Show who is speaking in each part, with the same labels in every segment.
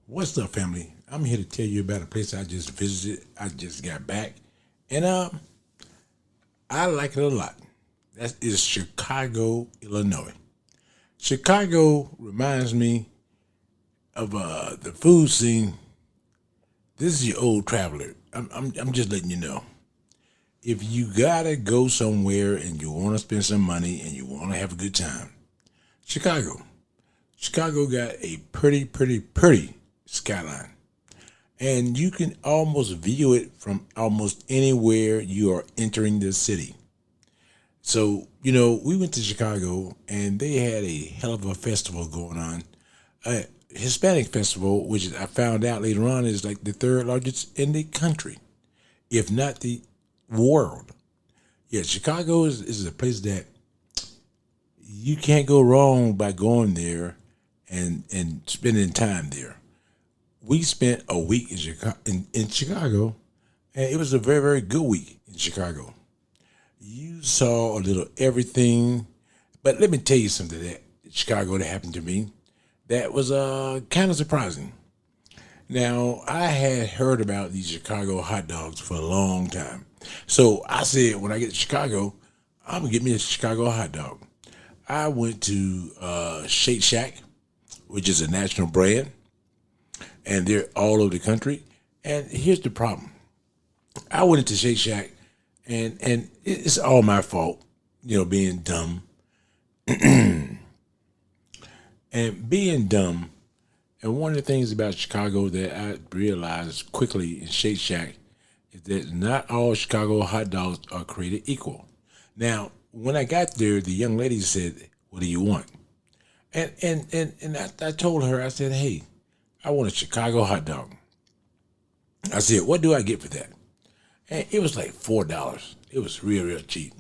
Speaker 1: What's up, family? I'm here to tell you about a place I just visited. I just got back, and I like it a lot. That is Chicago, Illinois. Chicago reminds me of the food scene. This is your old traveler. I'm just letting you know. If you gotta go somewhere and you want to spend some money and you want to have a good time, Chicago. Chicago got a pretty skyline. And you can almost view it from almost anywhere you are entering the city. So, we went to Chicago and they had a hell of a festival going on. A Hispanic festival, which I found out later on is like the third largest in the country, if not the world. Yeah, Chicago is a place that you can't go wrong by going there and spending time there. We spent a week in Chicago, and it was a very good week in Chicago. You saw a little everything, but let me tell you something that Chicago that happened to me that was kind of surprising. Now I had heard about these Chicago hot dogs for a long time, so I said when I get to Chicago, I'm gonna get me a Chicago hot dog. I went to Shake Shack, which is a national brand and they're all over the country. And here's the problem: I went into Shake Shack, and it's all my fault, being dumb and being dumb. And one of the things about Chicago that I realized quickly in Shake Shack is that not all Chicago hot dogs are created equal. Now, when I got there, the young lady said, "What do you want?" And I told her, I said, "Hey, I want a Chicago hot dog." I said, "What do I get for that?" And it was like $4. It was real cheap.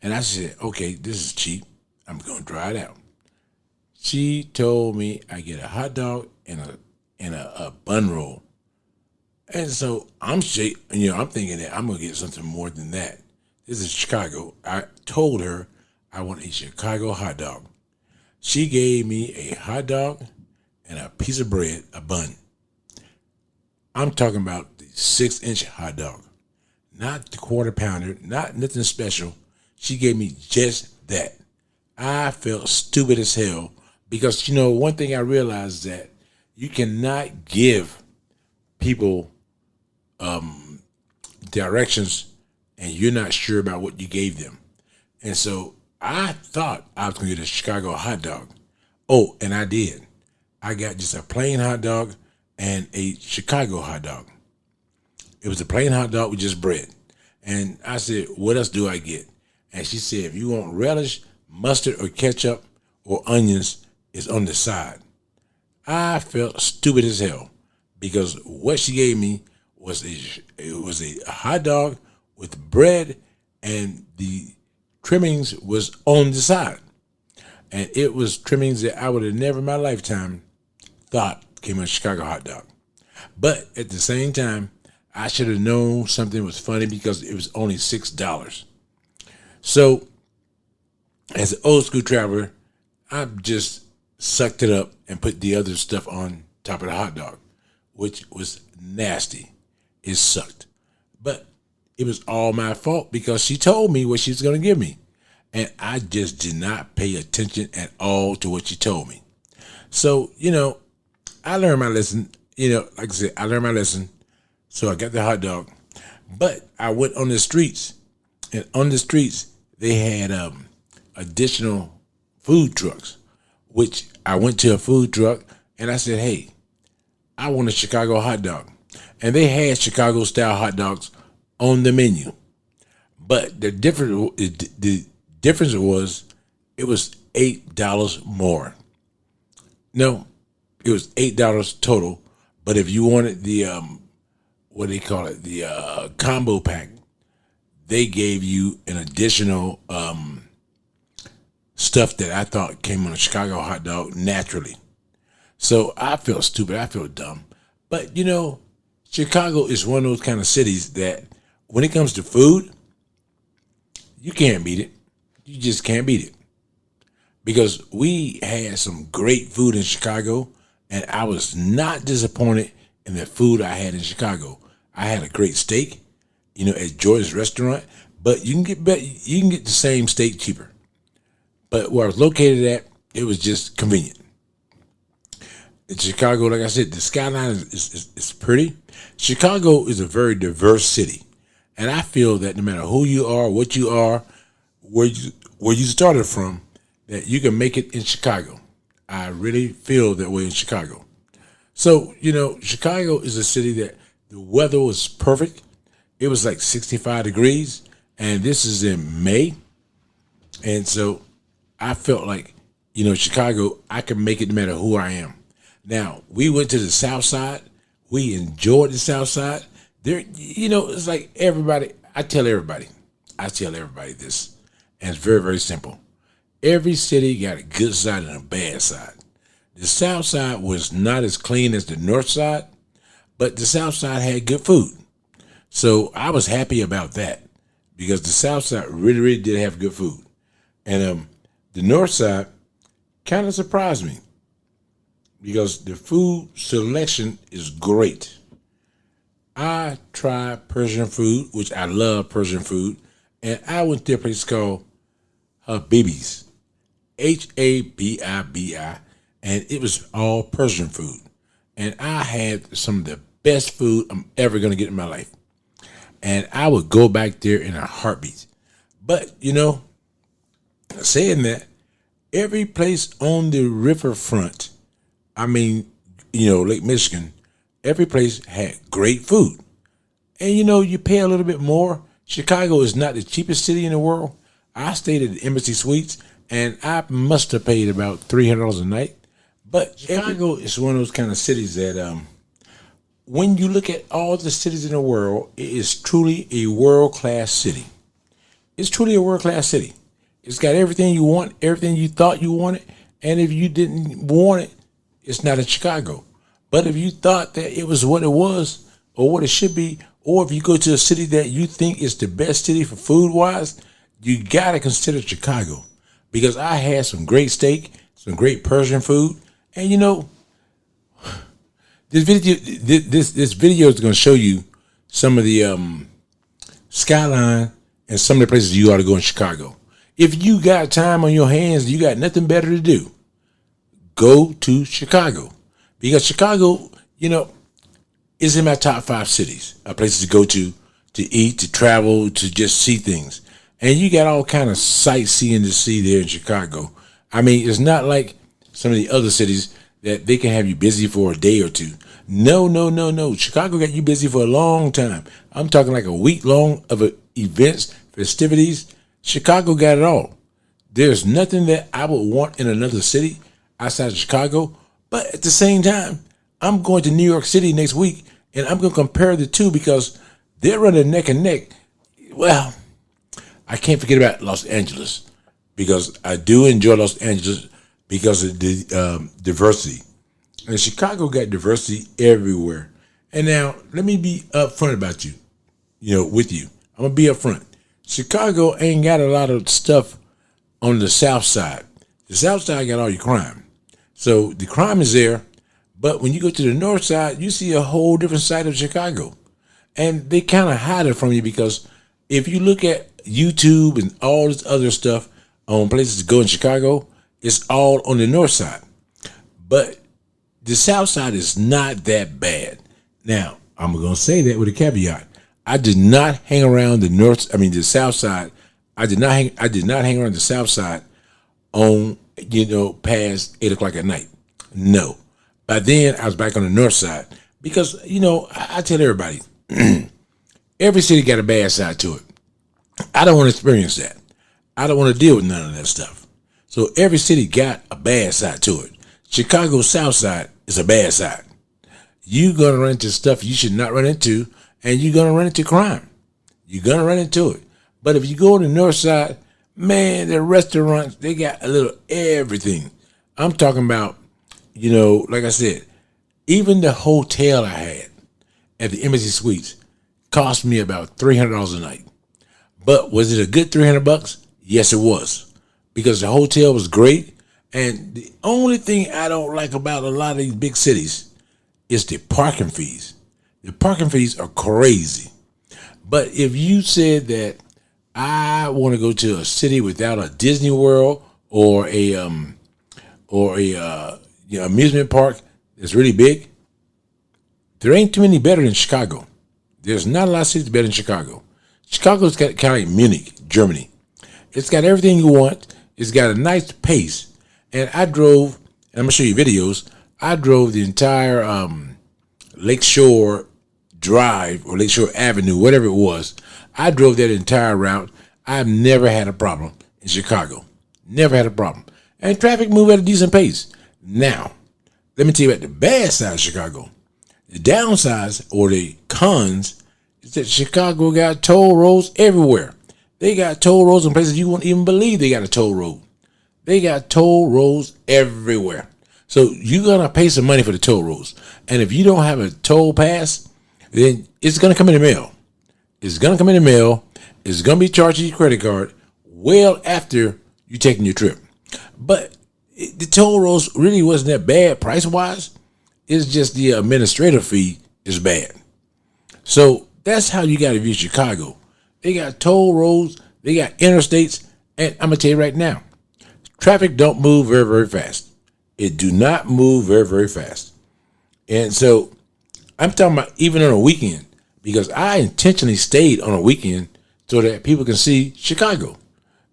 Speaker 1: And I said, "Okay, this is cheap. I'm gonna try it out." She told me I get a hot dog and a bun roll. And so I'm thinking that I'm gonna get something more than that. This is Chicago. I told her I want a Chicago hot dog. She gave me a hot dog and a piece of bread, a bun. I'm talking about the 6-inch hot dog, not the quarter pounder, not nothing special. She gave me just that. I felt stupid as hell because, one thing I realized is that you cannot give people directions and you're not sure about what you gave them. And so I thought I was going to get a Chicago hot dog. Oh, and I did. I got just a plain hot dog and a Chicago hot dog. It was a plain hot dog with just bread. And I said, "What else do I get?" And she said, "If you want relish, mustard, or ketchup, or onions, it's on the side." I felt stupid as hell because what she gave me was a hot dog with bread and the trimmings was on the side. And it was trimmings that I would have never in my lifetime thought came on a Chicago hot dog. But at the same time, I should have known something was funny because it was only $6. So, as an old school traveler, I just sucked it up and put the other stuff on top of the hot dog, which was nasty. It sucked. But it was all my fault because she told me what she was going to give me. And I just did not pay attention at all to what she told me. So, I learned my lesson. Like I said, I learned my lesson. So I got the hot dog. But I went on the streets. And on the streets, they had additional food trucks, which I went to a food truck and I said, "Hey, I want a Chicago hot dog." And they had Chicago style hot dogs on the menu. But the difference was it was $8 more. No, it was $8 total. But if you wanted the what do they call it, the combo pack, they gave you an additional stuff that I thought came on a Chicago hot dog naturally. So I felt stupid. I felt dumb. But Chicago is one of those kind of cities that when it comes to food, you can't beat it. You just can't beat it. Because we had some great food in Chicago. and I was not disappointed in the food I had in Chicago. I had a great steak, at Jordan's restaurant, but you can get the same steak cheaper. But where I was located at, it was just convenient. In Chicago, like I said, the skyline is pretty. Chicago is a very diverse city, and I feel that no matter who you are, what you are, where you started from, that you can make it in Chicago. I really feel that way in Chicago. So, Chicago is a city that the weather was perfect. It was like 65 degrees, and this is in May. And so I felt like, Chicago, I can make it no matter who I am. Now, we went to the South Side. We enjoyed the South Side. There, it's like everybody, I tell everybody this, and it's very, very simple. Every city got a good side and a bad side. The South Side was not as clean as the North Side, but the South Side had good food. So I was happy about that because the South Side really, really did have good food. And the North Side kind of surprised me because the food selection is great. I tried Persian food, which I love Persian food, and I went to a place called Habibi's, Habibi, and it was all Persian food. And I had some of the best food I'm ever going to get in my life. And I would go back there in a heartbeat. But, saying that, every place on the riverfront, Lake Michigan, every place had great food. And, you pay a little bit more. Chicago is not the cheapest city in the world. I stayed at the Embassy Suites, and I must have paid about $300 a night. But Chicago is one of those kind of cities that when you look at all the cities in the world, it is truly a world-class city. It's truly a world-class city. It's got everything you want, everything you thought you wanted, and if you didn't want it, it's not in Chicago. But if you thought that it was what it was, or what it should be, or if you go to a city that you think is the best city for food-wise, you gotta consider Chicago. Because I had some great steak, some great Persian food, and this video is going to show you some of the skyline and some of the places you ought to go in Chicago. If you got time on your hands, you got nothing better to do, go to Chicago. Because Chicago, is in my top 5 cities, places to go to eat, to travel, to just see things. And you got all kind of sightseeing to see there in Chicago. It's not like some of the other cities that they can have you busy for a day or two. No. Chicago got you busy for a long time. I'm talking like a week long of events, festivities. Chicago got it all. There's nothing that I would want in another city outside of Chicago. But at the same time, I'm going to New York City next week, and I'm going to compare the two because they're running neck and neck. Well, I can't forget about Los Angeles because I do enjoy Los Angeles because of the diversity. And Chicago got diversity everywhere. And now, let me be upfront about you, with you. I'm going to be upfront. Chicago ain't got a lot of stuff on the South Side. The South Side got all your crime. So the crime is there. But when you go to the North Side, you see a whole different side of Chicago. And they kind of hide it from you because if you look at YouTube and all this other stuff on places to go in Chicago, it's all on the North Side. But the South Side is not that bad. Now, I'm going to say that with a caveat. I did not hang around the South Side. I did not hang around the South Side on, past 8 o'clock at night. No. By then, I was back on the North Side because, I tell everybody, every city got a bad side to it. I don't want to experience that. I don't want to deal with none of that stuff. So every city got a bad side to it. Chicago's South Side is a bad side. You're going to run into stuff you should not run into, and you're going to run into crime. You're going to run into it. But if you go on the North Side, man, the restaurants, they got a little everything. I'm talking about, like I said, even the hotel I had at the Embassy Suites cost me about $300 a night. But was it a good $300? Yes, it was. Because the hotel was great And the only thing I don't like about a lot of these big cities is the parking fees. The parking fees are crazy. But if you said that I want to go to a city without a Disney World or a amusement park that's really big, there ain't too many better than Chicago. There's not a lot of cities better than Chicago. Chicago's got kind of like Munich, Germany. It's got everything you want. It's got a nice pace. And I drove, and I'm gonna show you videos. I drove the entire Lakeshore Drive or Lakeshore Avenue, whatever it was. I drove that entire route. I've never had a problem in Chicago. Never had a problem. And traffic moved at a decent pace. Now, let me tell you about the bad side of Chicago. The downsides or the cons is that Chicago got toll roads everywhere. They got toll roads in places you won't even believe they got a toll road. They got toll roads everywhere. So you're going to pay some money for the toll roads. And if you don't have a toll pass, then it's going to come in the mail. It's going to come in the mail. It's going to be charged to your credit card well after you taking your trip. But the toll roads really wasn't that bad price-wise. It's just the administrative fee is bad. So that's how you got to view Chicago. They got toll roads. They got interstates. And I'm going to tell you right now, traffic don't move very, very fast. It do not move very, very fast. And so I'm talking about even on a weekend, because I intentionally stayed on a weekend so that people can see Chicago.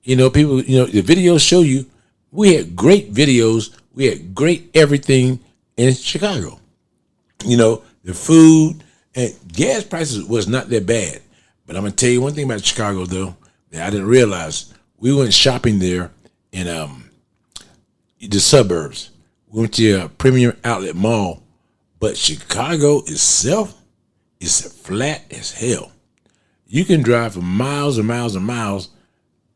Speaker 1: The videos show you we had great videos. We had great everything in Chicago. The food and gas prices was not that bad. But I'm going to tell you one thing about Chicago, though, that I didn't realize. We went shopping there in the suburbs. We went to a premium outlet mall. But Chicago itself is flat as hell. You can drive for miles and miles and miles.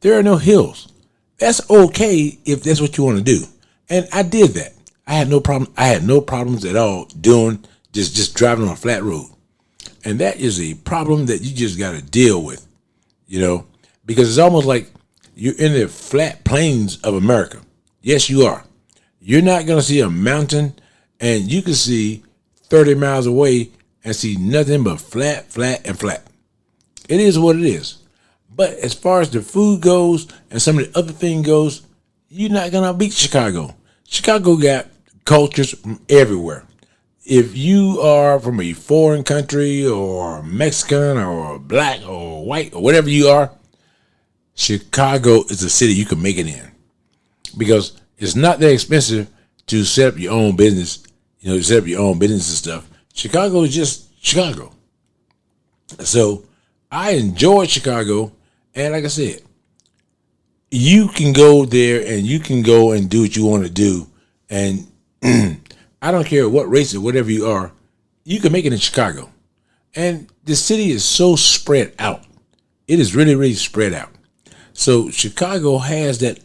Speaker 1: There are no hills. That's okay if that's what you want to do. And I did that. I had no problem. I had no problems at all doing just driving on a flat road. And that is a problem that you just got to deal with, because it's almost like you're in the flat plains of America. Yes, you are. You're not going to see a mountain, and you can see 30 miles away and see nothing but flat, and flat. It is what it is. But as far as the food goes and some of the other thing goes, you're not going to beat Chicago. Chicago got cultures from everywhere. If you are from a foreign country or Mexican or black or white or whatever you are, Chicago is a city you can make it in, because it's not that expensive to set up your own business, set up your own business and stuff. Chicago is just Chicago. So I enjoyed Chicago. And like I said, you can go there and you can go and do what you want to do. And I don't care what race or whatever you are, you can make it in Chicago. And the city is so spread out. It is really, really spread out. So Chicago has that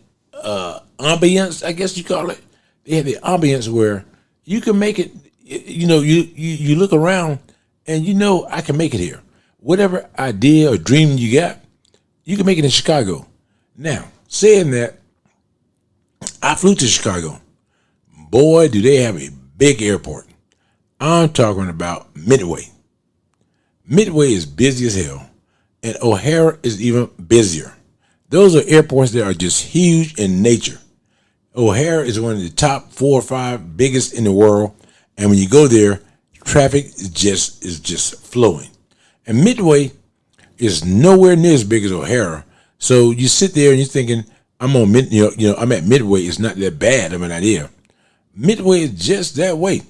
Speaker 1: ambience, I guess you call it. They have the ambience where you can make it, you look around and I can make it here. Whatever idea or dream you got, you can make it in Chicago. Now, saying that, I flew to Chicago. Boy, do they have a big airport. I'm talking about Midway. Midway is busy as hell, and O'Hare is even busier. Those are airports that are just huge in nature. O'Hare is one of the top 4 or 5 biggest in the world, and when you go there, traffic is just flowing. And Midway is nowhere near as big as O'Hare. So you sit there and you're thinking, I'm at Midway. It's not that bad of an idea. Midway is just that way.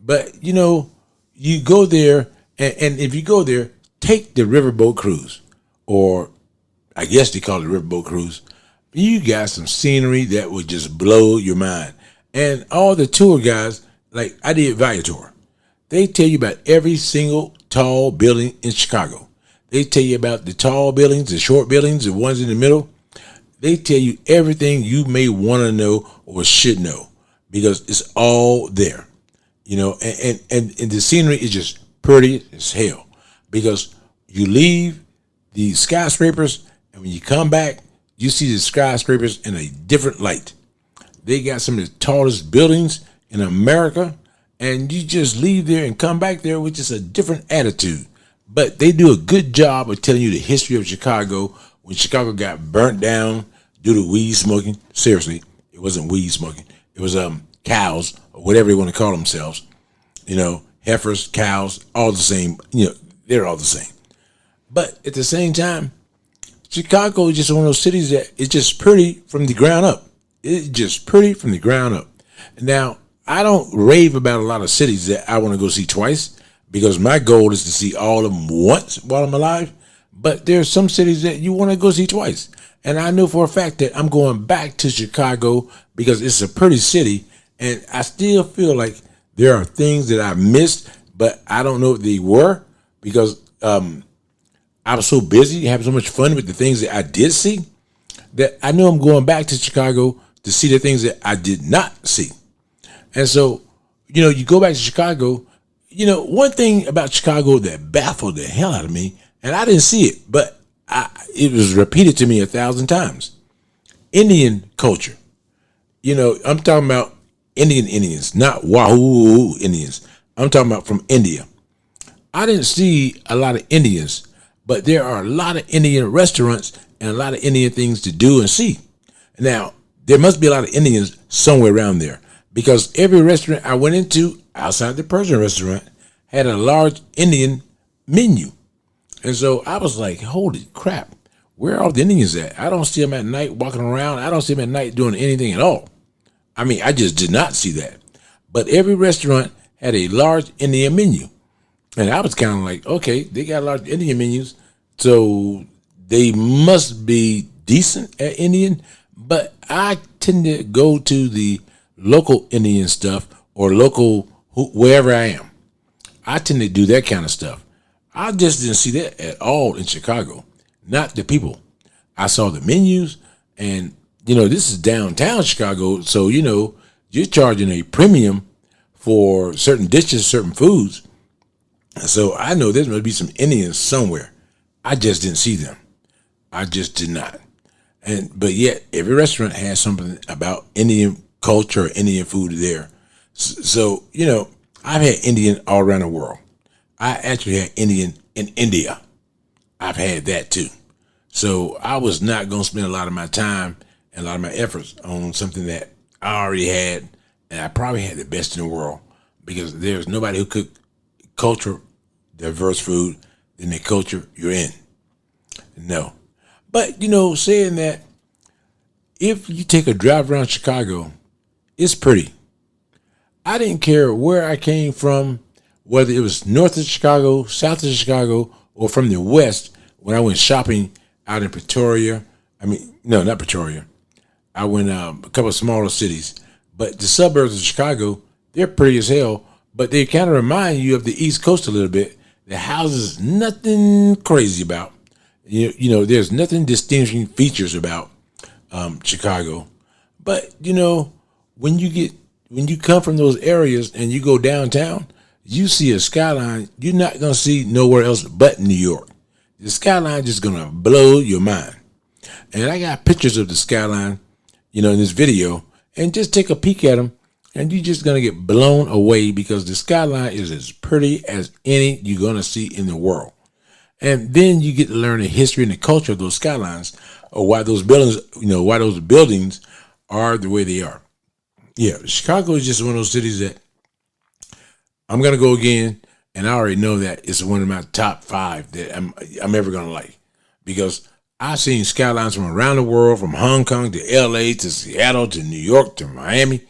Speaker 1: But you go there, and if you go there, take the riverboat cruise, or I guess they call it riverboat cruise. You got some scenery that would just blow your mind. And all the tour guys, like I did Viator, they tell you about every single tall building in Chicago. They tell you about the tall buildings, the short buildings, the ones in the middle. They tell you everything you may want to know or should know, because it's all there. And the scenery is just pretty as hell, because you leave the skyscrapers and when you come back, you see the skyscrapers in a different light. They got some of the tallest buildings in America, and you just leave there and come back there with just a different attitude. But they do a good job of telling you the history of Chicago when Chicago got burnt down due to weed smoking. Seriously, it wasn't weed smoking. It was cows or whatever they want to call themselves. Heifers, cows, all the same. They're all the same. But at the same time, Chicago is just one of those cities that is just pretty from the ground up. It's just pretty from the ground up. Now, I don't rave about a lot of cities that I want to go see twice because my goal is to see all of them once while I'm alive. But there's some cities that you want to go see twice. And I know for a fact that I'm going back to Chicago because it's a pretty city. And I still feel like there are things that I missed, but I don't know what they were because I was so busy having so much fun with the things that I did see that I know I'm going back to Chicago to see the things that I did not see. And so, you go back to Chicago, one thing about Chicago that baffled the hell out of me, and I didn't see it, but it was repeated to me 1,000 times. Indian culture. I'm talking about Indians, not Wahoo Indians. I'm talking about from India. I didn't see a lot of Indians, but there are a lot of Indian restaurants and a lot of Indian things to do and see. Now, there must be a lot of Indians somewhere around there because every restaurant I went into outside the Persian restaurant had a large Indian menu. And so I was like, holy crap, where are all the Indians at? I don't see them at night walking around. I don't see them at night doing anything at all. I mean, I just did not see that. But every restaurant had a large Indian menu. And I was kind of like, okay, they got large Indian menus, so they must be decent at Indian. But I tend to go to the local Indian stuff or local wherever I am. I tend to do that kind of stuff. I just didn't see that at all in Chicago. Not the people. I saw the menus, and this is downtown Chicago, so you're charging a premium for certain dishes, certain foods. So I know there must be some Indians somewhere. I just didn't see them. I just did not. But yet every restaurant has something about Indian culture or Indian food there. So, I've had Indian all around the world. I actually had Indian in India. I've had that too. So I was not going to spend a lot of my time and a lot of my efforts on something that I already had. And I probably had the best in the world because there's nobody who cooked culture diverse food than the culture you're in. No. But, saying that, if you take a drive around Chicago, it's pretty. I didn't care where I came from, whether it was north of Chicago, south of Chicago, or from the west when I went shopping out in Pretoria. No, not Pretoria. I went a couple of smaller cities. But the suburbs of Chicago, they're pretty as hell, but they kind of remind you of the East Coast a little bit. The houses, nothing crazy about. There's nothing distinguishing features about Chicago. But when you come from those areas and you go downtown, you see a skyline you're not gonna see nowhere else but New York. The skyline just gonna blow your mind. And I got pictures of the skyline, in this video, and just take a peek at them. And you're just going to get blown away because the skyline is as pretty as any you're going to see in the world. And then you get to learn the history and the culture of those skylines, or why those buildings are the way they are. Yeah, Chicago is just one of those cities that I'm going to go again, and I already know that it's one of my top 5 that I'm ever going to like because I've seen skylines from around the world, from Hong Kong to LA to Seattle to New York to Miami.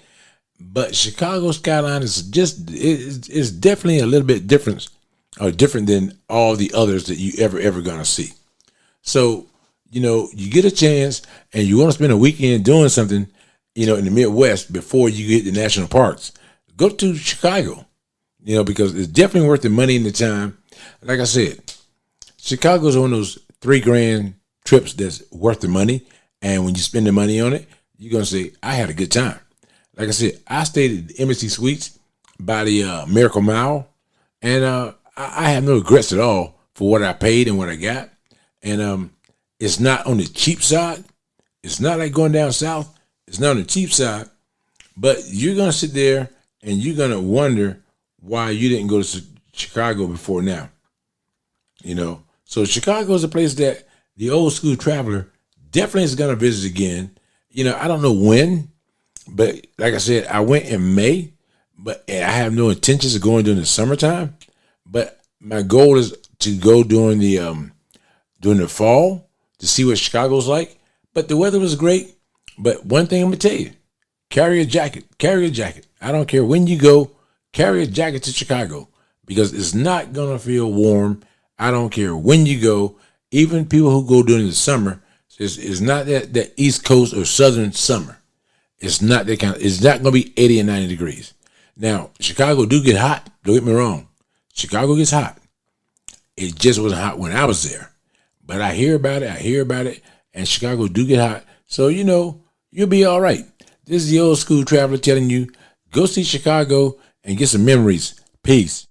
Speaker 1: But Chicago skyline is is definitely a little bit different than all the others that you ever gonna see. So, you get a chance and you want to spend a weekend doing something, in the Midwest before you hit the national parks, go to Chicago, because it's definitely worth the money and the time. Like I said, Chicago is one of those $3,000 trips that's worth the money. And when you spend the money on it, you're going to say, I had a good time. Like I said, I stayed at the Embassy Suites by the Miracle Mile, and I have no regrets at all for what I paid and what I got. And it's not on the cheap side. It's not like going down south. It's not on the cheap side, But you're going to sit there and you're going to wonder why you didn't go to Chicago before now. So Chicago is a place that the old school traveler definitely is going to visit again. I don't know when, but like I said, I went in May, but I have no intentions of going during the summertime. But my goal is to go during the fall to see what Chicago's like. But the weather was great. But one thing I'm gonna tell you, carry a jacket. Carry a jacket. I don't care when you go, carry a jacket to Chicago because it's not gonna feel warm. I don't care when you go. Even people who go during the summer, it's not that East Coast or Southern summer. It's not that kind. It's not gonna be 80 and 90 degrees. Now, Chicago do get hot. Don't get me wrong. Chicago gets hot. It just wasn't hot when I was there. But I hear about it. And Chicago do get hot. So, you'll be all right. This is the old school traveler telling you, go see Chicago and get some memories. Peace.